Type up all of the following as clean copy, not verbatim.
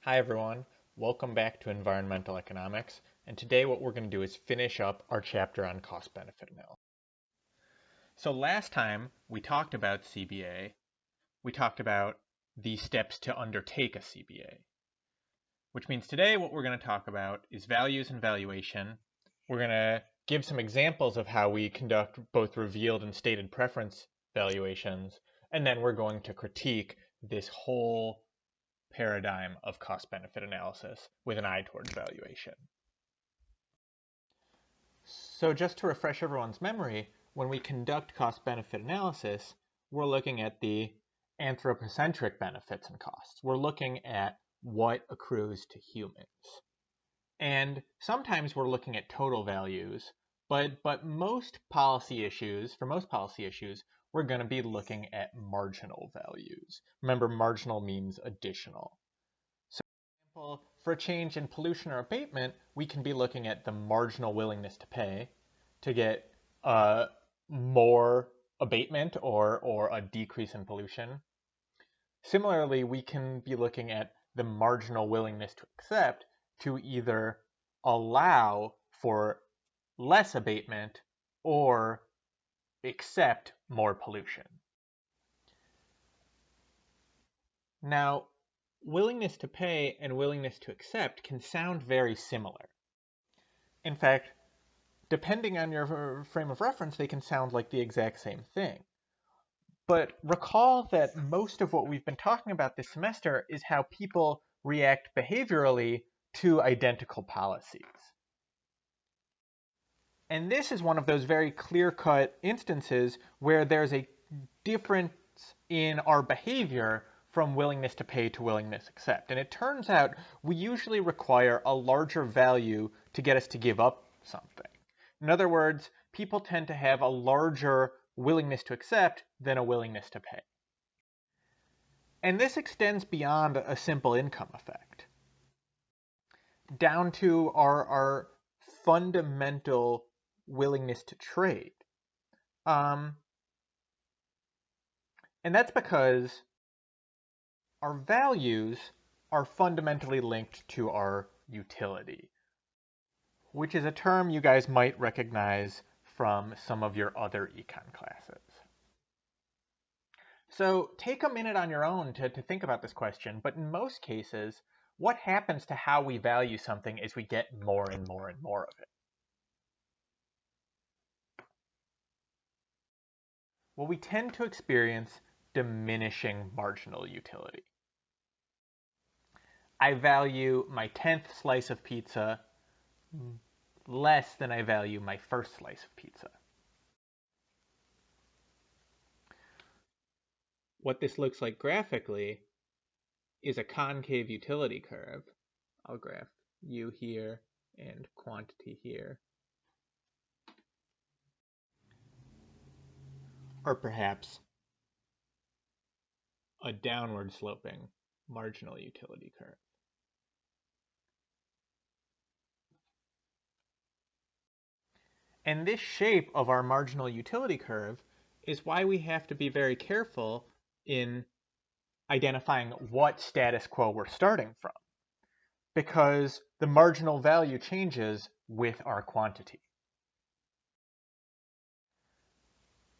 Hi everyone, welcome back to Environmental Economics, and today what we're going to do is finish up our chapter on cost-benefit analysis. So last time we talked about CBA, we talked about the steps to undertake a CBA, which means today what we're going to talk about is values and valuation. We're going to give some examples of how we conduct both revealed and stated preference valuations, and then we're going to critique this whole paradigm of cost-benefit analysis with an eye towards valuation. So just to refresh everyone's memory, when we conduct cost-benefit analysis, we're looking at the anthropocentric benefits and costs. We're looking at what accrues to humans. And sometimes we're looking at total values, but for most policy issues, we're going to be looking at marginal values. Remember, marginal means additional. So, for example, for a change in pollution or abatement, we can be looking at the marginal willingness to pay to get more abatement or a decrease in pollution. Similarly, we can be looking at the marginal willingness to accept to either allow for less abatement or accept more pollution. Now, willingness to pay and willingness to accept can sound very similar. In fact, depending on your frame of reference, they can sound like the exact same thing. But recall that most of what we've been talking about this semester is how people react behaviorally to identical policies. And this is one of those very clear-cut instances where there's a difference in our behavior from willingness to pay to willingness to accept. And it turns out we usually require a larger value to get us to give up something. In other words, people tend to have a larger willingness to accept than a willingness to pay. And this extends beyond a simple income effect, down to our fundamental willingness to trade. And that's because our values are fundamentally linked to our utility, which is a term you guys might recognize from some of your other econ classes. So take a minute on your own to think about this question, but in most cases, what happens to how we value something is we get more and more and more of it. Well, we tend to experience diminishing marginal utility. I value my 10th slice of pizza less than I value my first slice of pizza. What this looks like graphically is a concave utility curve. I'll graph U here and quantity here. Or perhaps a downward sloping marginal utility curve. And this shape of our marginal utility curve is why we have to be very careful in identifying what status quo we're starting from, because the marginal value changes with our quantity.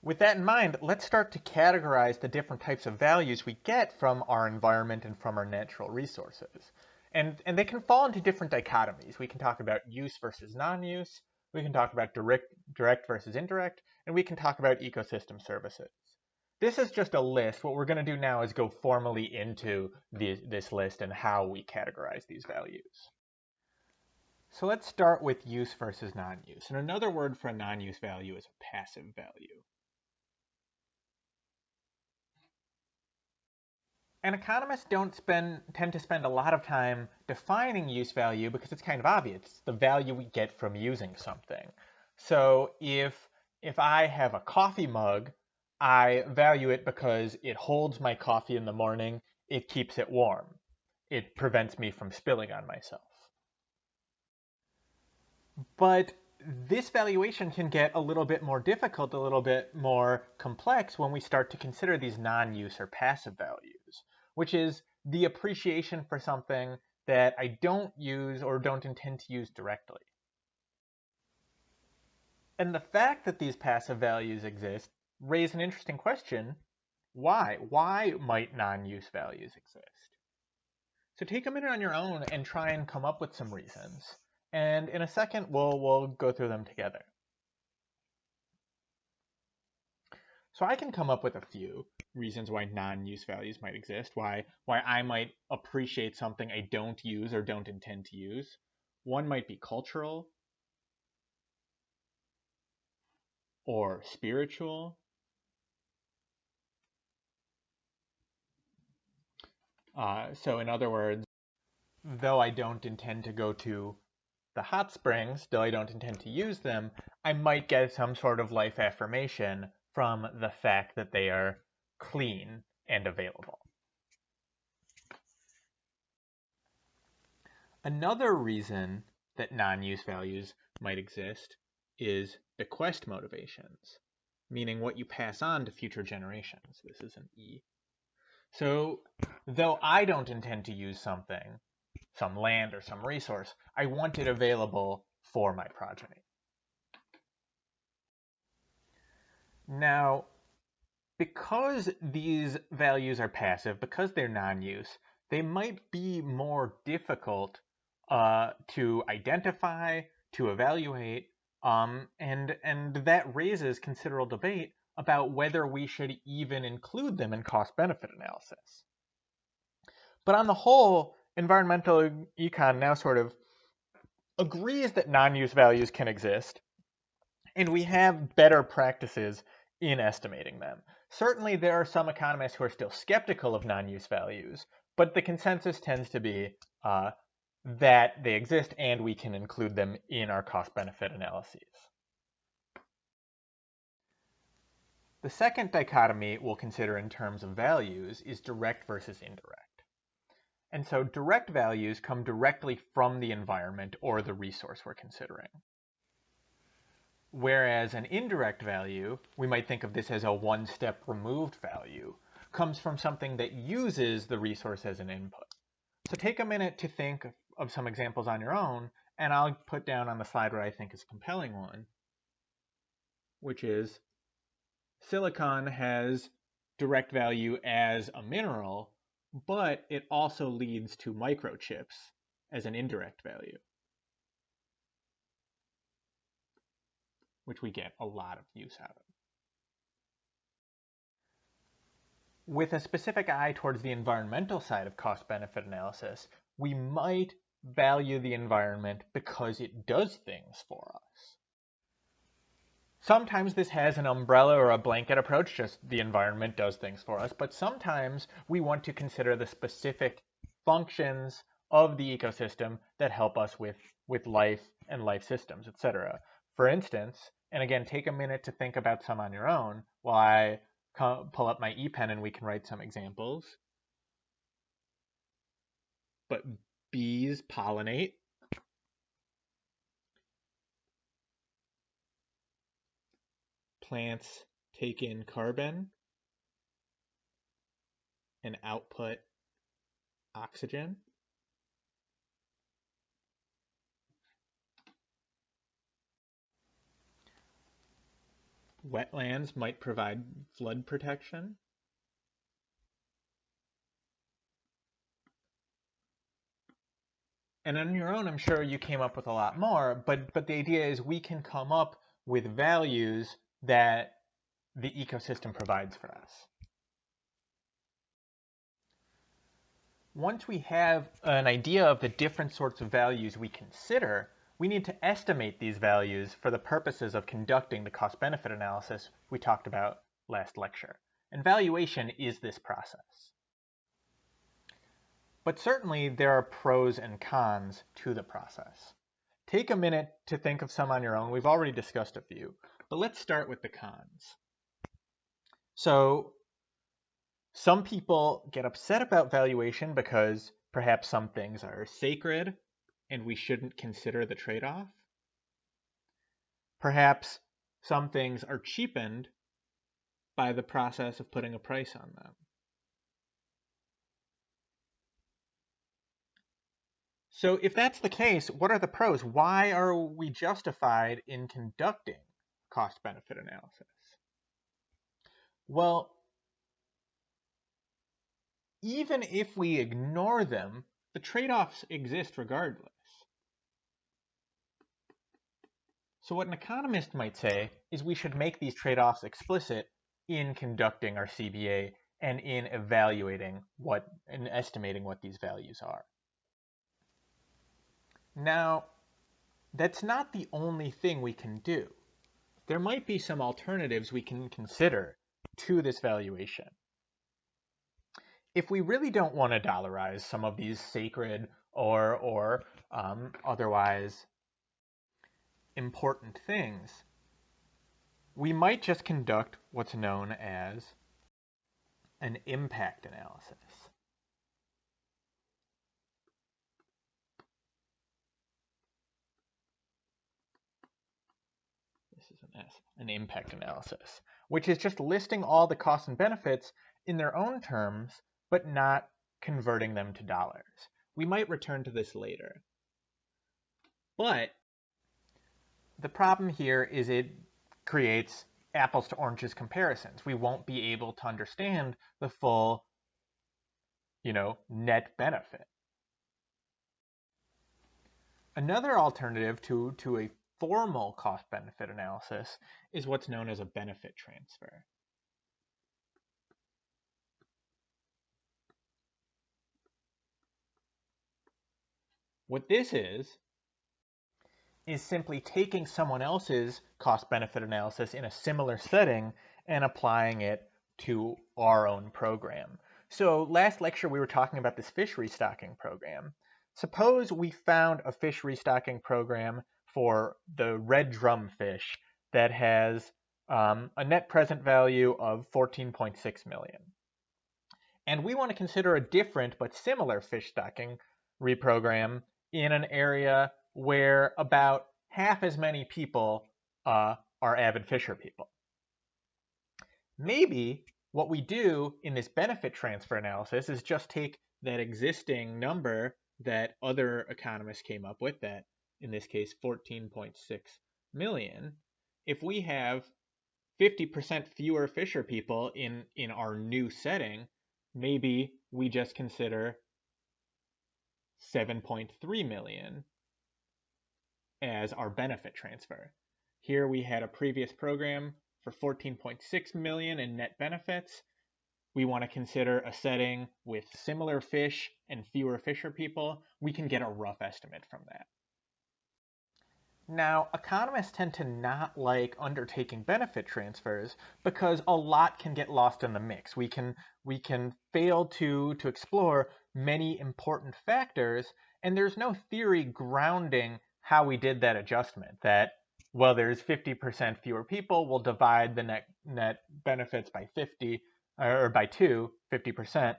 With that in mind, let's start to categorize the different types of values we get from our environment and from our natural resources. And they can fall into different dichotomies. We can talk about use versus non-use, we can talk about direct versus indirect, and we can talk about ecosystem services. This is just a list. What we're going to do now is go formally into this list and how we categorize these values. So let's start with use versus non-use. And another word for a non-use value is a passive value. And economists don't tend to spend a lot of time defining use value because it's kind of obvious. It's the value we get from using something. So if I have a coffee mug, I value it because it holds my coffee in the morning, it keeps it warm, it prevents me from spilling on myself. But this valuation can get a little bit more difficult, a little bit more complex when we start to consider these non-use or passive values, which is the appreciation for something that I don't use or don't intend to use directly. And the fact that these passive values exist raise an interesting question. Why? Why might non-use values exist? So take a minute on your own and try and come up with some reasons. And in a second, we'll go through them together. So I can come up with a few reasons why non-use values might exist, why I might appreciate something I don't use or don't intend to use. One might be cultural or spiritual. So in other words, though I don't intend to go to the hot springs, though I don't intend to use them, I might get some sort of life affirmation from the fact that they are clean and available. Another reason that non-use values might exist is bequest motivations, meaning what you pass on to future generations. This is an E. So, though I don't intend to use something, some land or some resource, I want it available for my progeny. Now, because these values are passive, because they're non-use, they might be more difficult to identify, to evaluate, and that raises considerable debate about whether we should even include them in cost-benefit analysis. But on the whole, environmental econ now sort of agrees that non-use values can exist, and we have better practices in estimating them. Certainly, there are some economists who are still skeptical of non-use values, but the consensus tends to be that they exist and we can include them in our cost-benefit analyses. The second dichotomy we'll consider in terms of values is direct versus indirect. And so direct values come directly from the environment or the resource we're considering. Whereas an indirect value, we might think of this as a one-step removed value, comes from something that uses the resource as an input. So take a minute to think of some examples on your own, and I'll put down on the slide what I think is a compelling one, which is silicon has direct value as a mineral, but it also leads to microchips as an indirect value, which we get a lot of use out of. With a specific eye towards the environmental side of cost-benefit analysis, we might value the environment because it does things for us. Sometimes this has an umbrella or a blanket approach, just the environment does things for us, but sometimes we want to consider the specific functions of the ecosystem that help us with life and life systems, etc. For instance, and again, take a minute to think about some on your own while I pull up my ePen and we can write some examples. But bees pollinate. Plants take in carbon and output oxygen. Wetlands might provide flood protection. And on your own, I'm sure you came up with a lot more, but the idea is we can come up with values that the ecosystem provides for us. Once we have an idea of the different sorts of values we consider, we need to estimate these values for the purposes of conducting the cost-benefit analysis we talked about last lecture. And valuation is this process. But certainly there are pros and cons to the process. Take a minute to think of some on your own. We've already discussed a few, but let's start with the cons. So some people get upset about valuation because perhaps some things are sacred and we shouldn't consider the trade-off. Perhaps some things are cheapened by the process of putting a price on them. So if that's the case, what are the pros? Why are we justified in conducting cost-benefit analysis? Well, even if we ignore them, the trade-offs exist regardless. So what an economist might say is we should make these trade-offs explicit in conducting our CBA and in evaluating and estimating what these values are. Now, that's not the only thing we can do. There might be some alternatives we can consider to this valuation. If we really don't want to dollarize some of these sacred or otherwise important things, we might just conduct what's known as an impact analysis. This is an impact analysis, which is just listing all the costs and benefits in their own terms, but not converting them to dollars. We might return to this later. But the problem here is it creates apples to oranges comparisons. We won't be able to understand the full, net benefit. Another alternative to a formal cost-benefit analysis is what's known as a benefit transfer. What this is simply taking someone else's cost-benefit analysis in a similar setting and applying it to our own program. So last lecture we were talking about this fish restocking program. Suppose we found a fish restocking program for the red drumfish that has a net present value of 14.6 million. And we want to consider a different but similar fish stocking reprogram in an area where about half as many people are avid fisher people. Maybe what we do in this benefit transfer analysis is just take that existing number that other economists came up with, that in this case 14.6 million. If we have 50% fewer fisher people in our new setting, maybe we just consider 7.3 million as our benefit transfer. Here we had a previous program for 14.6 million in net benefits. We want to consider a setting with similar fish and fewer fisher people. We can get a rough estimate from that. Now, economists tend to not like undertaking benefit transfers because a lot can get lost in the mix. We can fail to explore many important factors, and there's no theory grounding how we did that adjustment, that, well, there's 50% fewer people, we'll divide the net benefits by 50, or by 2, 50%.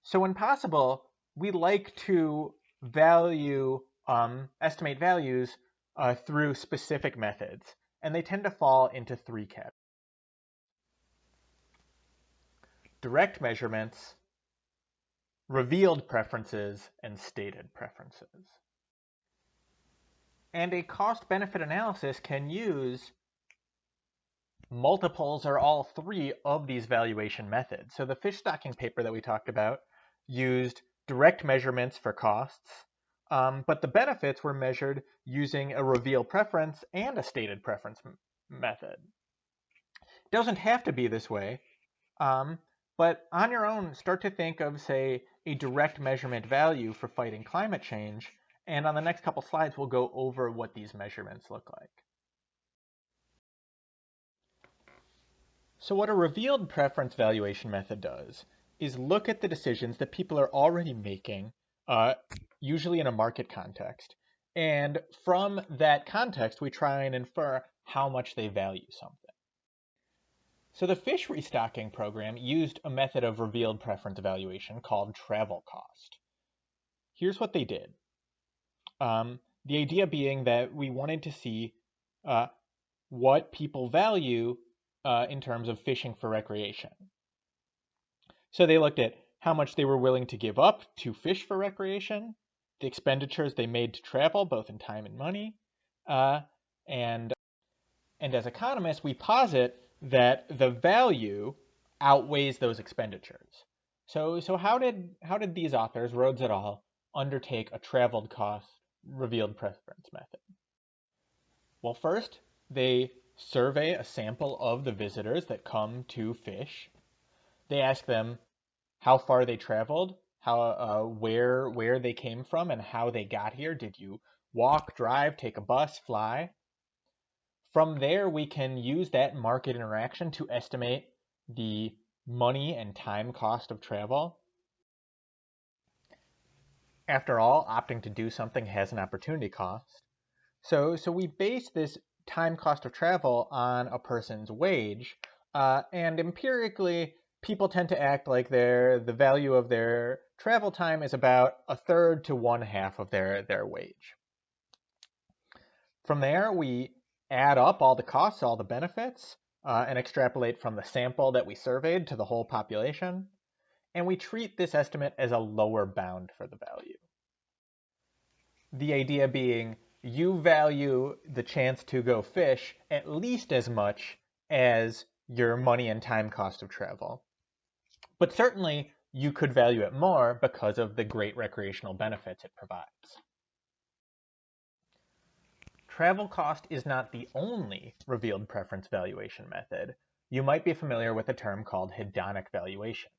So when possible, we like to estimate values through specific methods, and they tend to fall into 3 categories: direct measurements, revealed preferences, and stated preferences. And a cost-benefit analysis can use multiples or all 3 of these valuation methods. So the fish stocking paper that we talked about used direct measurements for costs, but the benefits were measured using a reveal preference and a stated preference method. It doesn't have to be this way, but on your own, start to think of, say, a direct measurement value for fighting climate change, and on the next couple slides, we'll go over what these measurements look like. So what a revealed preference valuation method does is look at the decisions that people are already making, usually in a market context. And from that context, we try and infer how much they value something. So the fish restocking program used a method of revealed preference evaluation called travel cost. Here's what they did. The idea being that we wanted to see what people value in terms of fishing for recreation. So they looked at how much they were willing to give up to fish for recreation, the expenditures they made to travel, both in time and money, and as economists, we posit that the value outweighs those expenditures. So how did these authors, Rhodes et al., undertake a traveled cost revealed preference method? Well, first, they survey a sample of the visitors that come to fish. They ask them how far they traveled, where they came from, and how they got here. Did you walk, drive, take a bus, fly? From there, we can use that market interaction to estimate the money and time cost of travel. After all, opting to do something has an opportunity cost. So we base this time cost of travel on a person's wage, and empirically, people tend to act like the value of their travel time is about 1/3 to 1/2 of their wage. From there, we add up all the costs, all the benefits, and extrapolate from the sample that we surveyed to the whole population, and we treat this estimate as a lower bound for the value. The idea being, you value the chance to go fish at least as much as your money and time cost of travel. But certainly, you could value it more because of the great recreational benefits it provides. Travel cost is not the only revealed preference valuation method. You might be familiar with a term called hedonic valuation.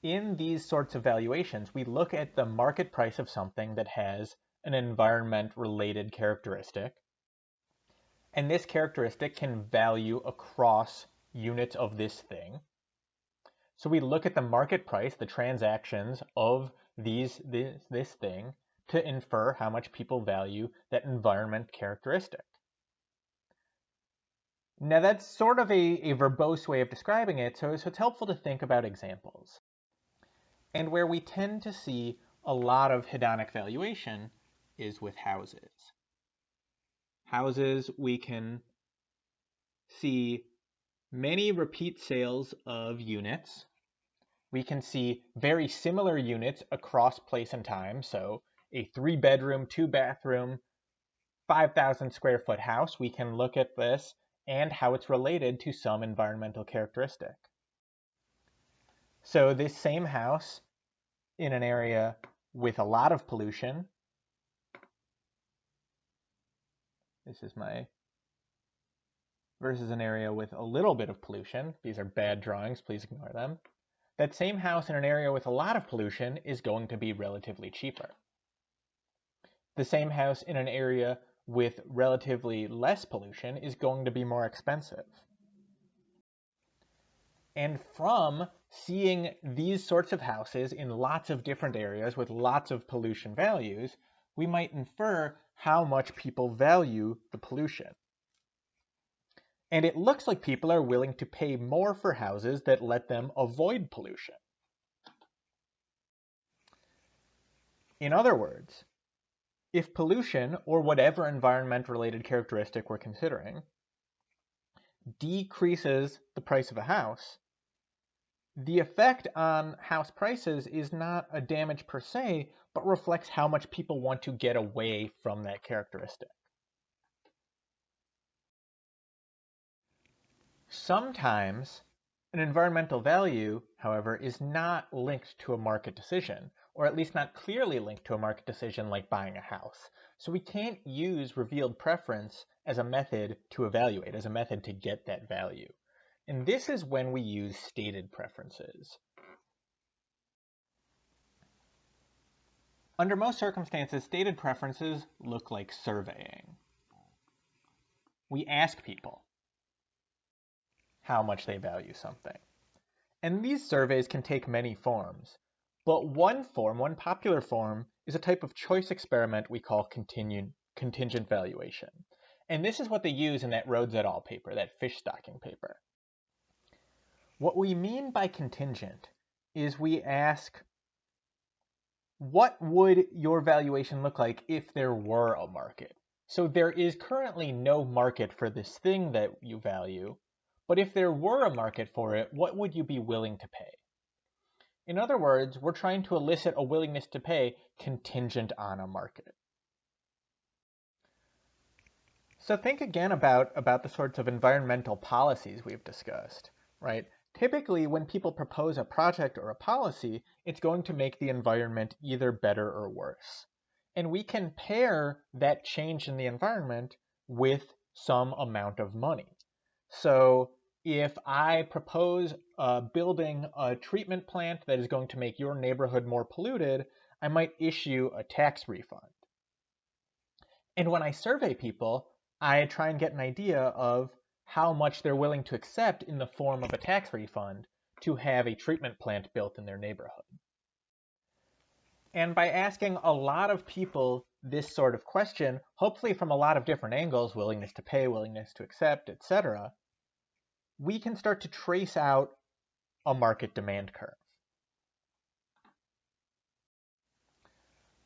In these sorts of valuations, we look at the market price of something that has an environment-related characteristic, and this characteristic can value across units of this thing. So we look at the market price, the transactions of this thing, to infer how much people value that environment characteristic. Now that's sort of a verbose way of describing it, so it's helpful to think about examples. And where we tend to see a lot of hedonic valuation is with houses. Houses, we can see many repeat sales of units. We can see very similar units across place and time, so a 3-bedroom, 2-bathroom, 5,000 square foot house, we can look at this and how it's related to some environmental characteristic. So this same house in an area with a lot of pollution, versus an area with a little bit of pollution. These are bad drawings, please ignore them. That same house in an area with a lot of pollution is going to be relatively cheaper. The same house in an area with relatively less pollution is going to be more expensive. And from seeing these sorts of houses in lots of different areas with lots of pollution values, we might infer how much people value the pollution. And it looks like people are willing to pay more for houses that let them avoid pollution. In other words, if pollution, or whatever environment-related characteristic we're considering, decreases the price of a house, the effect on house prices is not a damage per se, but reflects how much people want to get away from that characteristic. Sometimes an environmental value, however, is not linked to a market decision, or at least not clearly linked to a market decision like buying a house. So we can't use revealed preference as a method to evaluate, as a method to get that value. And this is when we use stated preferences. Under most circumstances, stated preferences look like surveying. We ask people how much they value something. And these surveys can take many forms. But one popular form, is a type of choice experiment we call contingent valuation. And this is what they use in that Rhodes et al. Paper, that fish stocking paper. What we mean by contingent is we ask, what would your valuation look like if there were a market? So there is currently no market for this thing that you value, but if there were a market for it, what would you be willing to pay? In other words, we're trying to elicit a willingness to pay contingent on a market. So think again about the sorts of environmental policies we've discussed, right? Typically, when people propose a project or a policy, it's going to make the environment either better or worse. And we can pair that change in the environment with some amount of money. So if I propose building a treatment plant that is going to make your neighborhood more polluted, I might issue a tax refund. And when I survey people, I try and get an idea of how much they're willing to accept in the form of a tax refund to have a treatment plant built in their neighborhood. And by asking a lot of people this sort of question, hopefully from a lot of different angles, willingness to pay, willingness to accept, etc., we can start to trace out a market demand curve.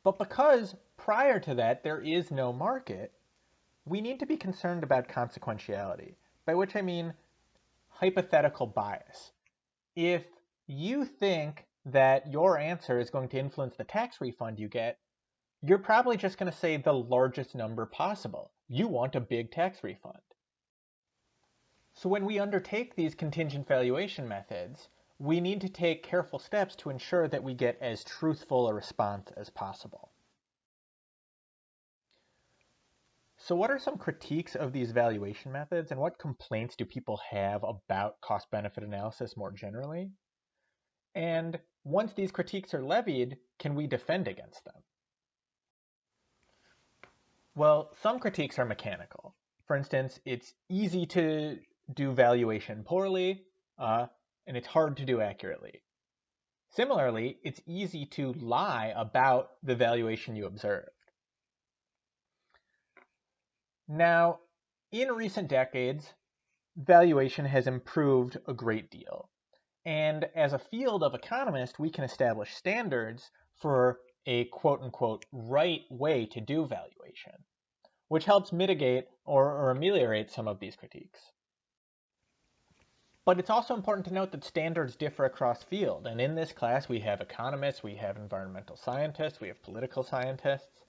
But because prior to that there is no market, we need to be concerned about consequentiality, by which I mean hypothetical bias. If you think that your answer is going to influence the tax refund you get, you're probably just going to say the largest number possible. You want a big tax refund. So when we undertake these contingent valuation methods, we need to take careful steps to ensure that we get as truthful a response as possible. So what are some critiques of these valuation methods, and what complaints do people have about cost-benefit analysis more generally? And once these critiques are levied, can we defend against them? Well, some critiques are mechanical. For instance, it's easy to do valuation poorly, and it's hard to do accurately. Similarly, it's easy to lie about the valuation you observed. Now, in recent decades, valuation has improved a great deal. And as a field of economists, we can establish standards for a quote-unquote right way to do valuation, which helps mitigate or ameliorate some of these critiques. But it's also important to note that standards differ across field. And in this class, we have economists, we have environmental scientists, we have political scientists.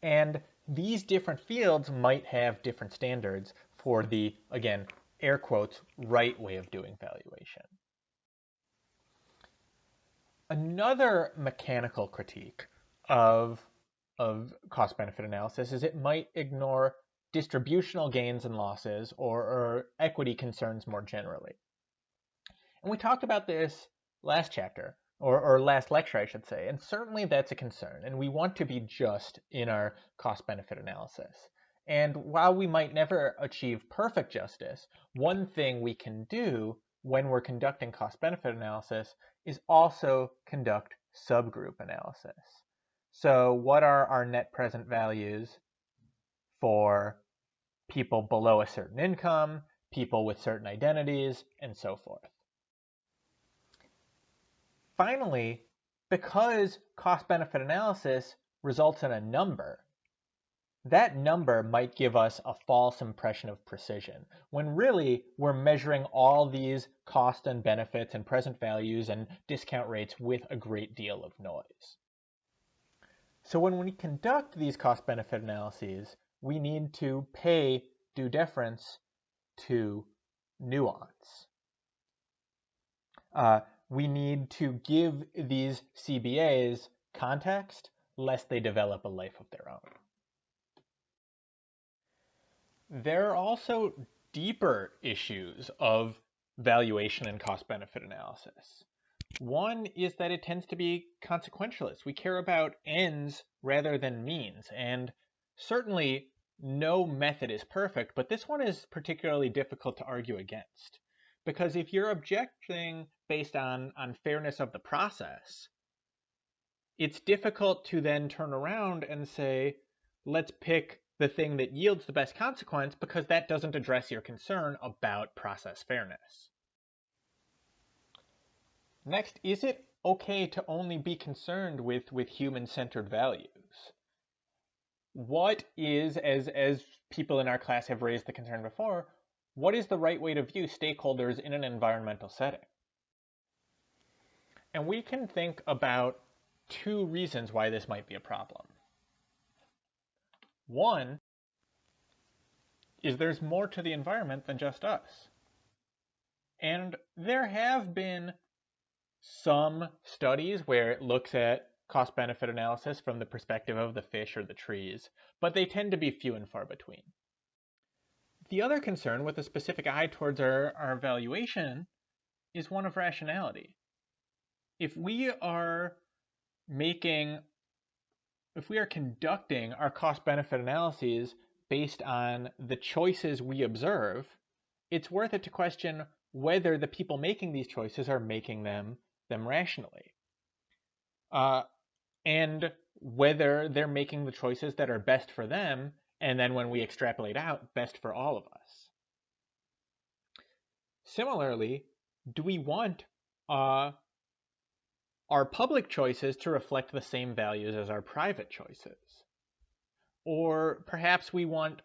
And these different fields might have different standards for the, again, air quotes, right way of doing valuation. Another mechanical critique of cost-benefit analysis is it might ignore distributional gains and losses or equity concerns more generally. And we talked about this last chapter, or last lecture, I should say, and certainly that's a concern, and we want to be just in our cost-benefit analysis. And while we might never achieve perfect justice, one thing we can do when we're conducting cost-benefit analysis is also conduct subgroup analysis. So what are our net present values for people below a certain income, people with certain identities, and so forth? Finally, because cost-benefit analysis results in a number, that number might give us a false impression of precision, when really we're measuring all these cost and benefits and present values and discount rates with a great deal of noise. So when we conduct these cost-benefit analyses, we need to pay due deference to nuance. We need to give these CBAs context lest they develop a life of their own. There are also deeper issues of valuation and cost-benefit analysis. One is that it tends to be consequentialist. We care about ends rather than means, and certainly no method is perfect, but this one is particularly difficult to argue against. Because if you're objecting based on fairness of the process, it's difficult to then turn around and say, let's pick the thing that yields the best consequence, because that doesn't address your concern about process fairness. Next, is it okay to only be concerned with human-centered values? What is, as people in our class have raised the concern before, what is the right way to view stakeholders in an environmental setting? And we can think about two reasons why this might be a problem. One is there's more to the environment than just us. And there have been some studies where it looks at cost-benefit analysis from the perspective of the fish or the trees, but they tend to be few and far between. The other concern with a specific eye towards our evaluation is one of rationality. If we are conducting our cost-benefit analyses based on the choices we observe, it's worth it to question whether the people making these choices are making them rationally. And whether they're making the choices that are best for them, and then when we extrapolate out, best for all of us. Similarly, do we want our public choices to reflect the same values as our private choices? Or perhaps we want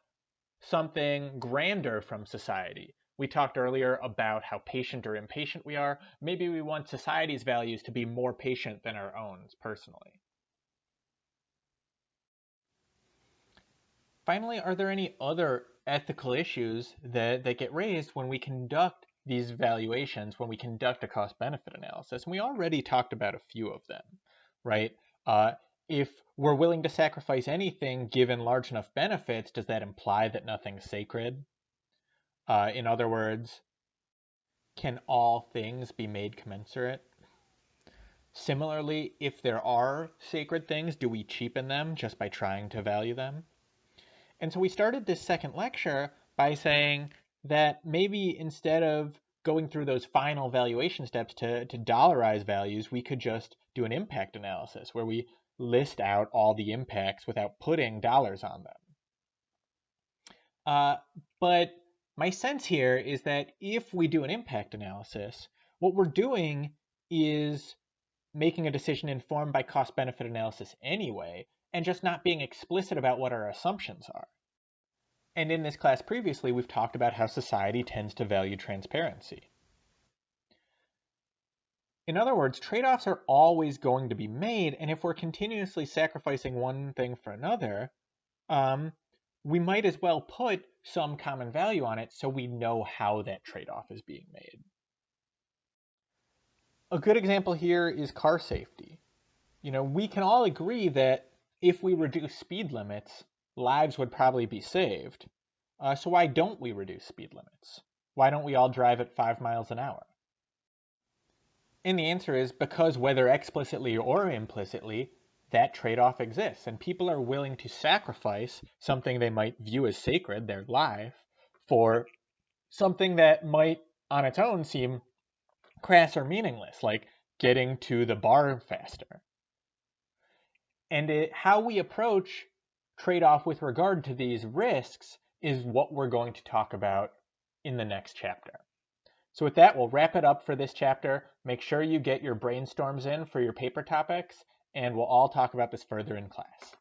something grander from society. We talked earlier about how patient or impatient we are. Maybe we want society's values to be more patient than our own personally. Finally, are there any other ethical issues that get raised when we conduct these valuations, when we conduct a cost-benefit analysis? And we already talked about a few of them, right? If we're willing to sacrifice anything given large enough benefits, does that imply that nothing's sacred? In other words, can all things be made commensurate? Similarly, if there are sacred things, do we cheapen them just by trying to value them? And so we started this second lecture by saying that maybe instead of going through those final valuation steps to dollarize values, we could just do an impact analysis where we list out all the impacts without putting dollars on them. But my sense here is that if we do an impact analysis, what we're doing is making a decision informed by cost-benefit analysis anyway, and just not being explicit about what our assumptions are. And in this class previously, we've talked about how society tends to value transparency. In other words, trade-offs are always going to be made, and if we're continuously sacrificing one thing for another, we might as well put some common value on it so we know how that trade-off is being made. A good example here is car safety. We can all agree that if we reduce speed limits, lives would probably be saved. So why don't we reduce speed limits? Why don't we all drive at 5 miles an hour? And the answer is because whether explicitly or implicitly, that trade-off exists, and people are willing to sacrifice something they might view as sacred, their life, for something that might on its own seem crass or meaningless, like getting to the bar faster. And how we approach trade-off with regard to these risks is what we're going to talk about in the next chapter. So with that, we'll wrap it up for this chapter. Make sure you get your brainstorms in for your paper topics, and we'll all talk about this further in class.